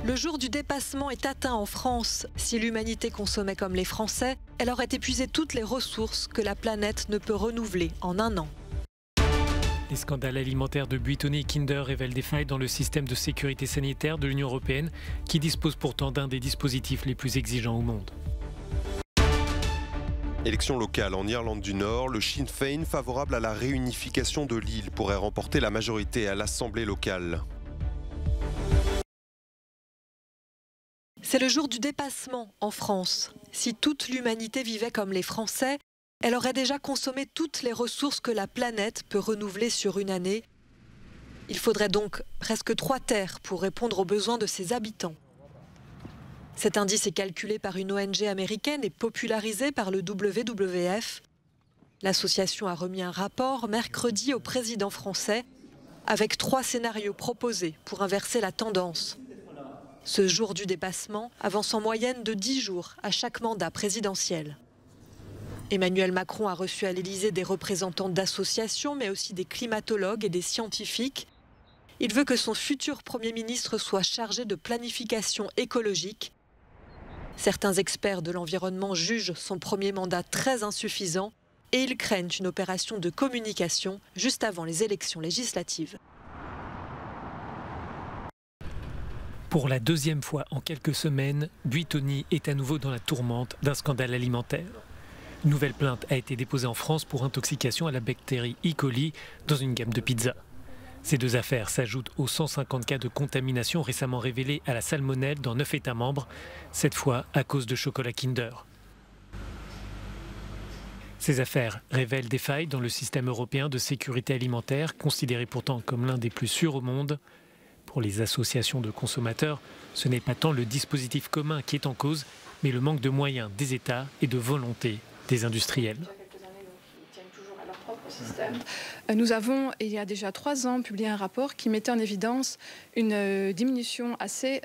Le jour du dépassement est atteint en France. Si l'humanité consommait comme les Français, elle aurait épuisé toutes les ressources que la planète ne peut renouveler en un an. Les scandales alimentaires de Buitoni et Kinder révèlent des failles dans le système de sécurité sanitaire de l'Union européenne, qui dispose pourtant d'un des dispositifs les plus exigeants au monde. Élection locale en Irlande du Nord, le Sinn Féin, favorable à la réunification de l'île, pourrait remporter la majorité à l'Assemblée locale. C'est le jour du dépassement en France. Si toute l'humanité vivait comme les Français, elle aurait déjà consommé toutes les ressources que la planète peut renouveler sur une année. Il faudrait donc presque 3 terres pour répondre aux besoins de ses habitants. Cet indice est calculé par une ONG américaine et popularisé par le WWF. L'association a remis un rapport mercredi au président français avec 3 scénarios proposés pour inverser la tendance. Ce jour du dépassement avance en moyenne de 10 jours à chaque mandat présidentiel. Emmanuel Macron a reçu à l'Élysée des représentants d'associations, mais aussi des climatologues et des scientifiques. Il veut que son futur Premier ministre soit chargé de planification écologique. Certains experts de l'environnement jugent son premier mandat très insuffisant et ils craignent une opération de communication juste avant les élections législatives. Pour la 2e fois en quelques semaines, Buitoni est à nouveau dans la tourmente d'un scandale alimentaire. Une nouvelle plainte a été déposée en France pour intoxication à la bactérie E. coli dans une gamme de pizzas. Ces 2 affaires s'ajoutent aux 150 cas de contamination récemment révélés à la salmonelle dans 9 États membres, cette fois à cause de chocolat Kinder. Ces affaires révèlent des failles dans le système européen de sécurité alimentaire, considéré pourtant comme l'un des plus sûrs au monde. Pour les associations de consommateurs, ce n'est pas tant le dispositif commun qui est en cause, mais le manque de moyens des États et de volonté des industriels. Nous avons, il y a déjà 3 ans, publié un rapport qui mettait en évidence une diminution assez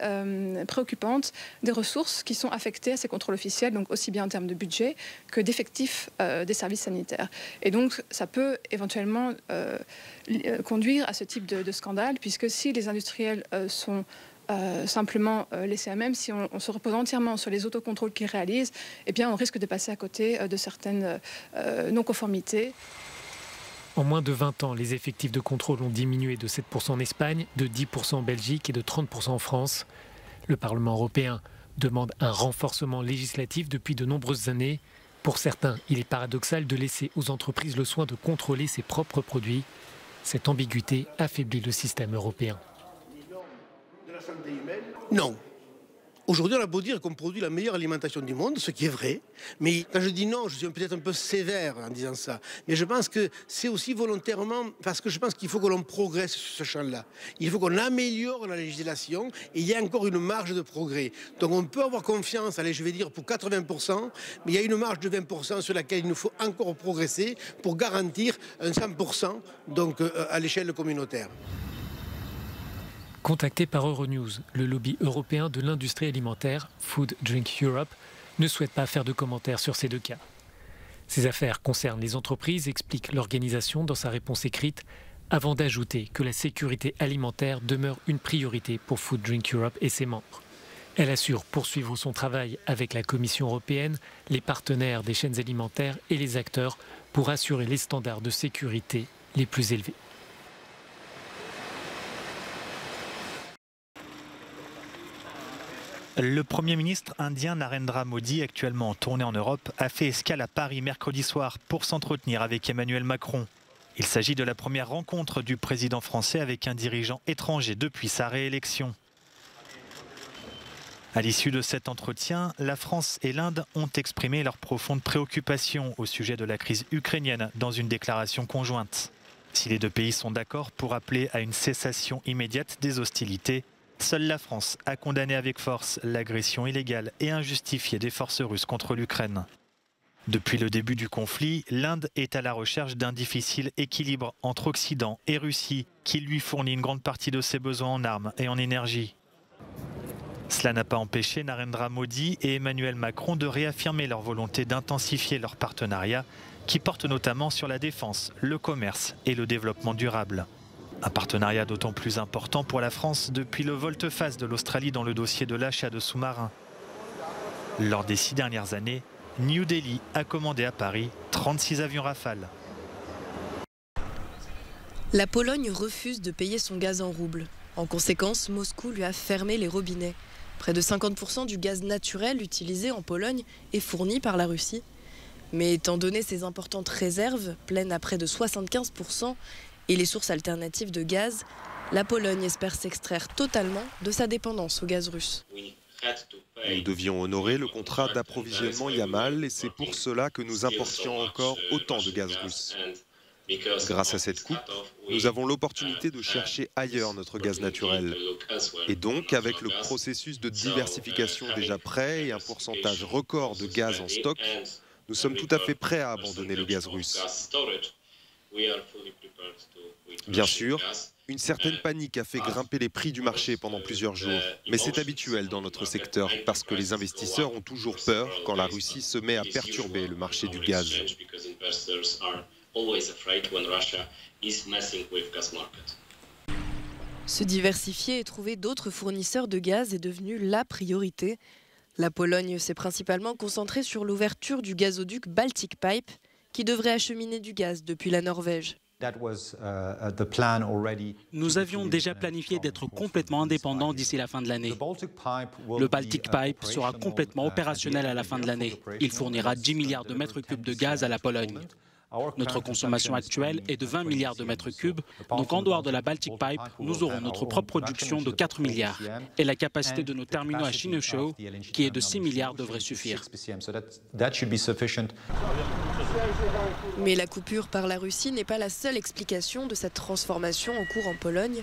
préoccupante des ressources qui sont affectées à ces contrôles officiels, donc aussi bien en termes de budget que d'effectifs des services sanitaires. Et donc, ça peut éventuellement conduire à ce type de scandale, puisque si les industriels sont simplement laissés à même, si on se repose entièrement sur les autocontrôles qu'ils réalisent, eh bien on risque de passer à côté de certaines non-conformités. En moins de 20 ans, les effectifs de contrôle ont diminué de 7% en Espagne, de 10% en Belgique et de 30% en France. Le Parlement européen demande un renforcement législatif depuis de nombreuses années. Pour certains, il est paradoxal de laisser aux entreprises le soin de contrôler ses propres produits. Cette ambiguïté affaiblit le système européen. Non. Aujourd'hui, on a beau dire qu'on produit la meilleure alimentation du monde, ce qui est vrai. Mais quand je dis non, je suis peut-être un peu sévère en disant ça. Mais je pense que c'est aussi volontairement, parce que je pense qu'il faut que l'on progresse sur ce champ-là. Il faut qu'on améliore la législation et il y a encore une marge de progrès. Donc on peut avoir confiance, allez, je vais dire pour 80%, mais il y a une marge de 20% sur laquelle il nous faut encore progresser pour garantir un 100% donc, à l'échelle communautaire. Contacté par Euronews, le lobby européen de l'industrie alimentaire, Food Drink Europe, ne souhaite pas faire de commentaires sur ces 2 cas. Ces affaires concernent les entreprises, explique l'organisation dans sa réponse écrite, avant d'ajouter que la sécurité alimentaire demeure une priorité pour Food Drink Europe et ses membres. Elle assure poursuivre son travail avec la Commission européenne, les partenaires des chaînes alimentaires et les acteurs pour assurer les standards de sécurité les plus élevés. Le Premier ministre indien Narendra Modi, actuellement en tournée en Europe, a fait escale à Paris mercredi soir pour s'entretenir avec Emmanuel Macron. Il s'agit de la première rencontre du président français avec un dirigeant étranger depuis sa réélection. À l'issue de cet entretien, la France et l'Inde ont exprimé leur profonde préoccupation au sujet de la crise ukrainienne dans une déclaration conjointe. Si les 2 pays sont d'accord pour appeler à une cessation immédiate des hostilités, seule la France a condamné avec force l'agression illégale et injustifiée des forces russes contre l'Ukraine. Depuis le début du conflit, l'Inde est à la recherche d'un difficile équilibre entre Occident et Russie, qui lui fournit une grande partie de ses besoins en armes et en énergie. Cela n'a pas empêché Narendra Modi et Emmanuel Macron de réaffirmer leur volonté d'intensifier leur partenariat, qui porte notamment sur la défense, le commerce et le développement durable. Un partenariat d'autant plus important pour la France depuis le volte-face de l'Australie dans le dossier de l'achat de sous-marins. Lors des 6 dernières années, New Delhi a commandé à Paris 36 avions Rafale. La Pologne refuse de payer son gaz en roubles. En conséquence, Moscou lui a fermé les robinets. Près de 50% du gaz naturel utilisé en Pologne est fourni par la Russie. Mais étant donné ses importantes réserves, pleines à près de 75%, et les sources alternatives de gaz, la Pologne espère s'extraire totalement de sa dépendance au gaz russe. Nous devions honorer le contrat d'approvisionnement Yamal et c'est pour cela que nous importions encore autant de gaz russe. Grâce à cette coupe, nous avons l'opportunité de chercher ailleurs notre gaz naturel. Et donc, avec le processus de diversification déjà prêt et un pourcentage record de gaz en stock, nous sommes tout à fait prêts à abandonner le gaz russe. Bien sûr, une certaine panique a fait grimper les prix du marché pendant plusieurs jours, mais c'est habituel dans notre secteur parce que les investisseurs ont toujours peur quand la Russie se met à perturber le marché du gaz. Se diversifier et trouver d'autres fournisseurs de gaz est devenu la priorité. La Pologne s'est principalement concentrée sur l'ouverture du gazoduc Baltic Pipe, qui devrait acheminer du gaz depuis la Norvège. Nous avions déjà planifié d'être complètement indépendants d'ici la fin de l'année. Le Baltic Pipe sera complètement opérationnel à la fin de l'année. Il fournira 10 milliards de mètres cubes de gaz à la Pologne. Notre consommation actuelle est de 20 milliards de mètres cubes, donc en dehors de la Baltic Pipe, nous aurons notre propre production de 4 milliards. Et la capacité de nos terminaux à Świnoujście, qui est de 6 milliards, devrait suffire. Mais la coupure par la Russie n'est pas la seule explication de cette transformation en cours en Pologne.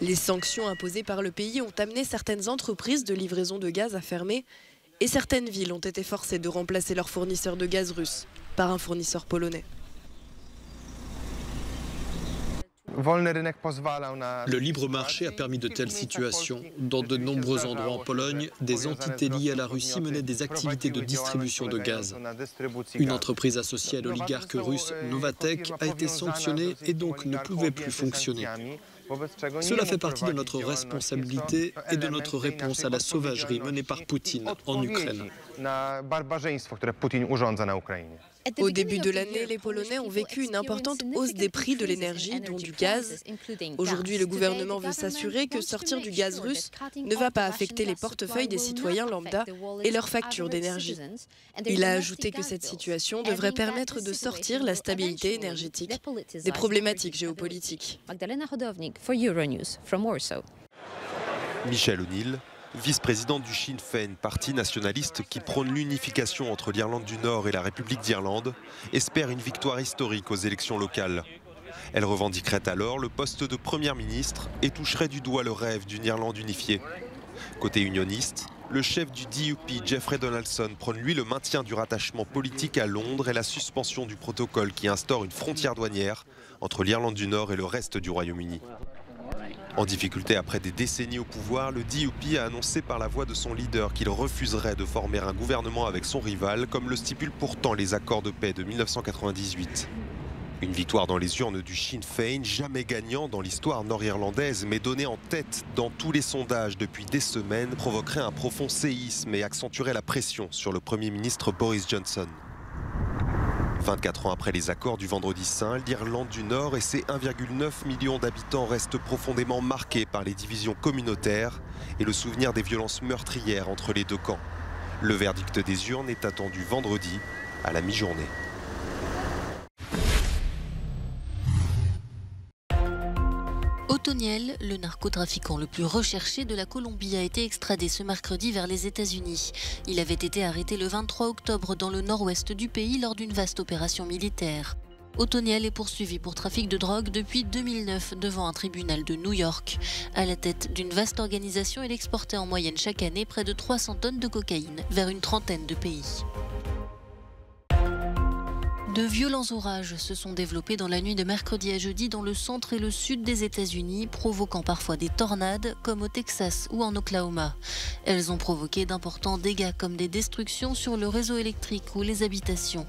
Les sanctions imposées par le pays ont amené certaines entreprises de livraison de gaz à fermer et certaines villes ont été forcées de remplacer leurs fournisseurs de gaz russes par un fournisseur polonais. Le libre marché a permis de telles situations. Dans de nombreux endroits en Pologne, des entités liées à la Russie menaient des activités de distribution de gaz. Une entreprise associée à l'oligarque russe Novatek a été sanctionnée et donc ne pouvait plus fonctionner. Cela fait partie de notre responsabilité et de notre réponse à la sauvagerie menée par Poutine en Ukraine. Au début de l'année, les Polonais ont vécu une importante hausse des prix de l'énergie, dont du gaz. Aujourd'hui, le gouvernement veut s'assurer que sortir du gaz russe ne va pas affecter les portefeuilles des citoyens lambda et leurs factures d'énergie. Il a ajouté que cette situation devrait permettre de sortir la stabilité énergétique des problématiques géopolitiques. Michelle O'Neill, vice-présidente du Sinn Féin, parti nationaliste qui prône l'unification entre l'Irlande du Nord et la République d'Irlande, espère une victoire historique aux élections locales. Elle revendiquerait alors le poste de Première ministre et toucherait du doigt le rêve d'une Irlande unifiée. Côté unioniste, le chef du DUP, Jeffrey Donaldson, prône lui le maintien du rattachement politique à Londres et la suspension du protocole qui instaure une frontière douanière entre l'Irlande du Nord et le reste du Royaume-Uni. En difficulté après des décennies au pouvoir, le DUP a annoncé par la voix de son leader qu'il refuserait de former un gouvernement avec son rival, comme le stipulent pourtant les accords de paix de 1998. Une victoire dans les urnes du Sinn Féin, jamais gagnant dans l'histoire nord-irlandaise, mais donné en tête dans tous les sondages depuis des semaines, provoquerait un profond séisme et accentuerait la pression sur le Premier ministre Boris Johnson. 24 ans après les accords du Vendredi Saint, l'Irlande du Nord et ses 1,9 million d'habitants restent profondément marqués par les divisions communautaires et le souvenir des violences meurtrières entre les deux camps. Le verdict des urnes est attendu vendredi à la mi-journée. Otoniel, le narcotrafiquant le plus recherché de la Colombie, a été extradé ce mercredi vers les États-Unis. Il avait été arrêté le 23 octobre dans le nord-ouest du pays lors d'une vaste opération militaire. Otoniel est poursuivi pour trafic de drogue depuis 2009 devant un tribunal de New York. À la tête d'une vaste organisation, il exportait en moyenne chaque année près de 300 tonnes de cocaïne vers une trentaine de pays. De violents orages se sont développés dans la nuit de mercredi à jeudi dans le centre et le sud des États-Unis, provoquant parfois des tornades comme au Texas ou en Oklahoma. Elles ont provoqué d'importants dégâts comme des destructions sur le réseau électrique ou les habitations.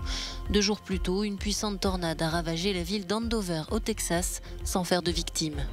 2 jours plus tôt, une puissante tornade a ravagé la ville d'Andover au Texas sans faire de victimes.